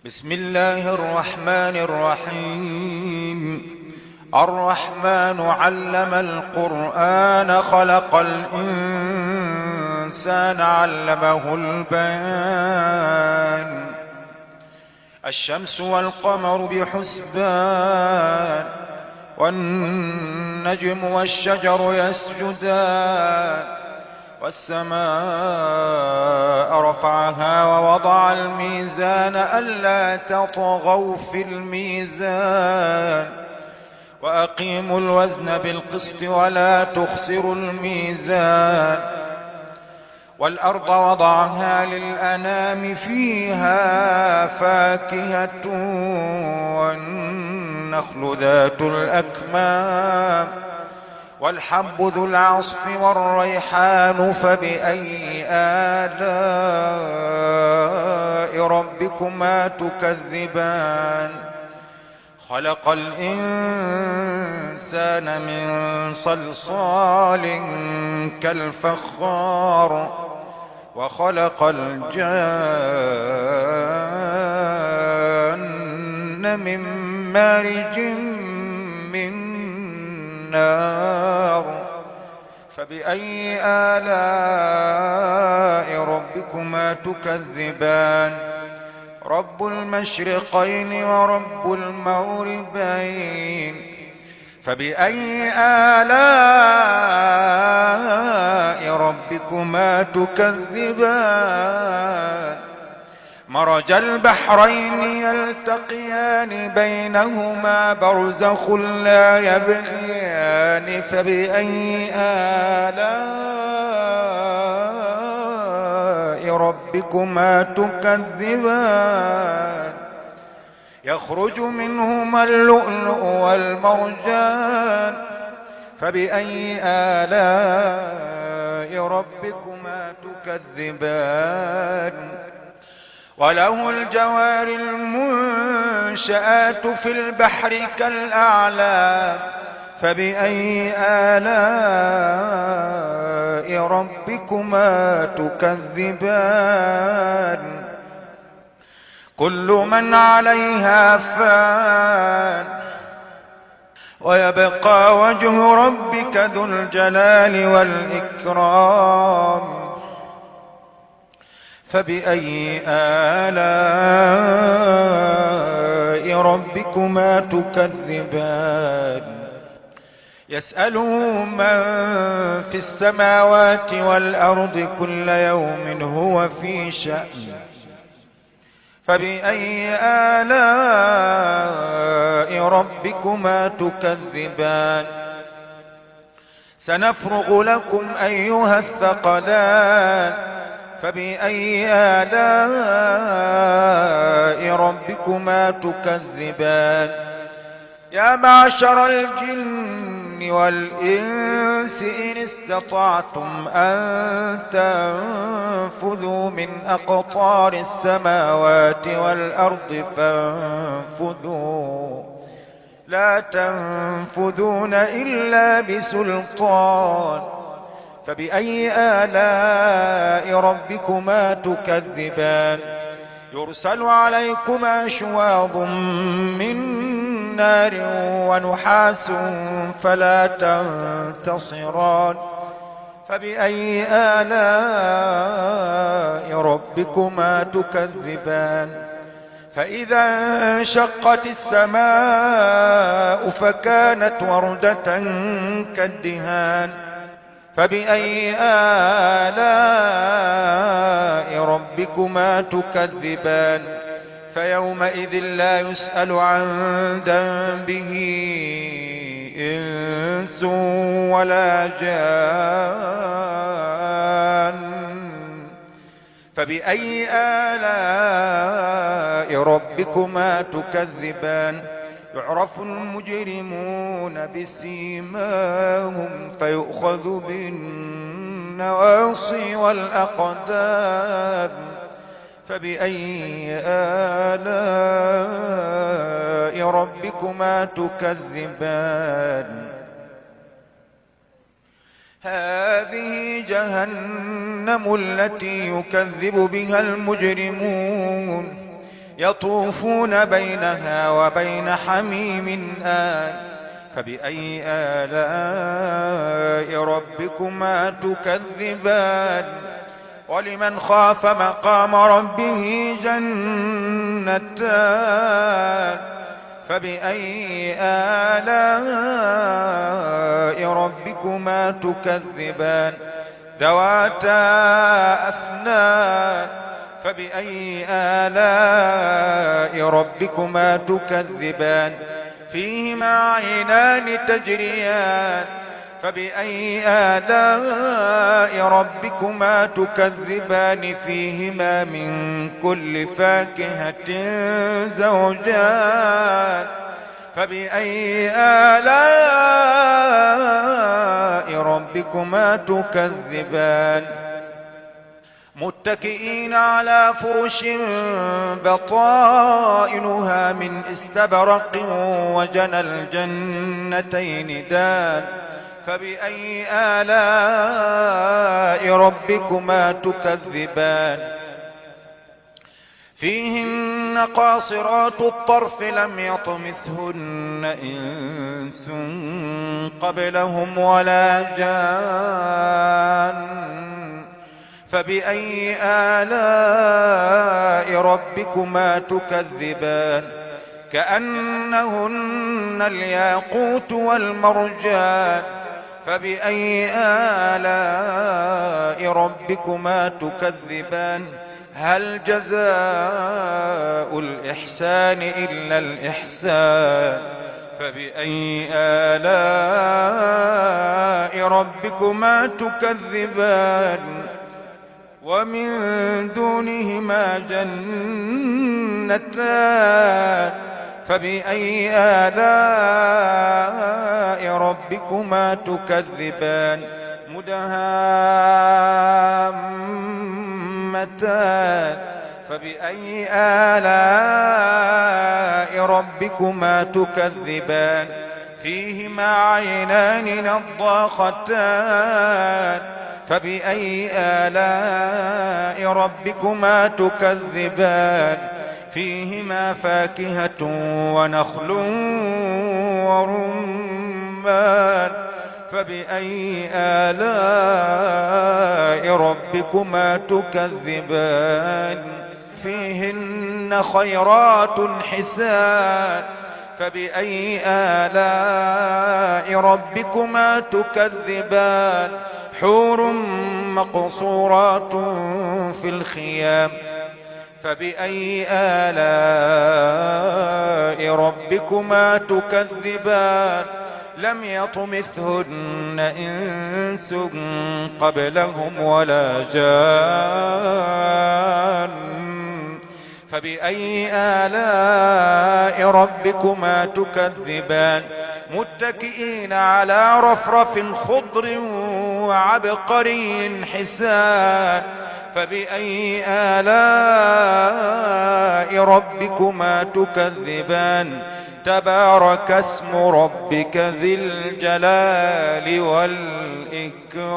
بسم الله الرحمن الرحيم. الرحمن علم القرآن خلق الإنسان علمه البيان. الشمس والقمر بحسبان والنجم والشجر يسجدان والسماء رفعها ووضع الميزان ألا تطغوا في الميزان وأقيموا الوزن بالقسط ولا تخسروا الميزان. والأرض وضعها للأنام فيها فاكهة والنخل ذات الأكمام والحب ذو العصف والريحان فبأي آلاء ربكما تكذبان. خلق الإنسان من صلصال كالفخار وخلق الجان من مارج من نار. فبأي آلاء ربكما تكذبان. رب المشرقين ورب المغربين. فبأي آلاء ربكما تكذبان. مرج البحرين يلتقيان بينهما برزخ لا يبغيان. فبأي آلاء ربكما تكذبان. يخرج منهما اللؤلؤ والمرجان. فبأي آلاء ربكما تكذبان. وله الجوار المنشآت في البحر كالأعلام. فبأي آلاء ربكما تكذبان. كل من عليها فان ويبقى وجه ربك ذو الجلال والإكرام. فبأي آلاء ربكما تكذبان. يسأله من في السماوات والأرض كل يوم هو في شأن. فبأي آلاء ربكما تكذبان. سنفرغ لكم أيها الثقلان. فبأي آلاء ربكما تكذبان. يا معشر الجن والإنس إن استطعتم أن تنفذوا من أقطار السماوات والأرض فانفذوا لا تنفذون إلا بسلطان. فبأي آلاء ربكما تكذبان. يرسل عليكما شواظ من نار ونحاس فلا تنتصران. فبأي آلاء ربكما تكذبان. فإذا انشقت السماء فكانت وردة كالدهان. فبأي آلاء ربكما تكذبان. فيومئذ لا يسأل عن ذنبه إنس ولا جان. فبأي آلاء ربكما تكذبان. يعرف المجرمون بسيماهم فيؤخذ بالنواصي والأقدام. فبأي آلاء ربكما تكذبان. هذه جهنم التي يكذب بها المجرمون يطوفون بينها وبين حميم آن فبأي آلاء ربكما تكذبان ولمن خاف مقام ربه جنتان فبأي آلاء ربكما تكذبان ذواتا أفنان فبأي آلاء ربكما تكذبان فيهما عينان تجريان فبأي آلاء ربكما تكذبان فيهما من كل فاكهة زوجان فبأي آلاء ربكما تكذبان متكئين على فرش بطائنها من استبرق وجنى الجنتين دان فبأي آلاء ربكما تكذبان فيهن قاصرات الطرف لم يطمثهن إنس قبلهم ولا جان فبأي آلاء ربكما تكذبان كأنهن الياقوت والمرجان فبأي آلاء ربكما تكذبان هل جزاء الإحسان إلا الإحسان فبأي آلاء ربكما تكذبان ومن دونهما جنتان فبأي آلاء ربكما تكذبان مدهامتان فبأي آلاء ربكما تكذبان فيهما عينان نضاختان فبأي آلاء ربكما تكذبان فيهما فاكهة ونخل ورمان فبأي آلاء ربكما تكذبان فيهن خيرات حسان فبأي آلاء ربكما تكذبان حور مقصورات في الخيام فبأي آلاء ربكما تكذبان لم يطمثهن إنس قبلهم ولا جان فبأي آلاء ربكما تكذبان متكئين على رفرف خضر وعبقري حسان فبأي آلاء ربكما تكذبان تبارك اسم ربك ذي الجلال والإكرام.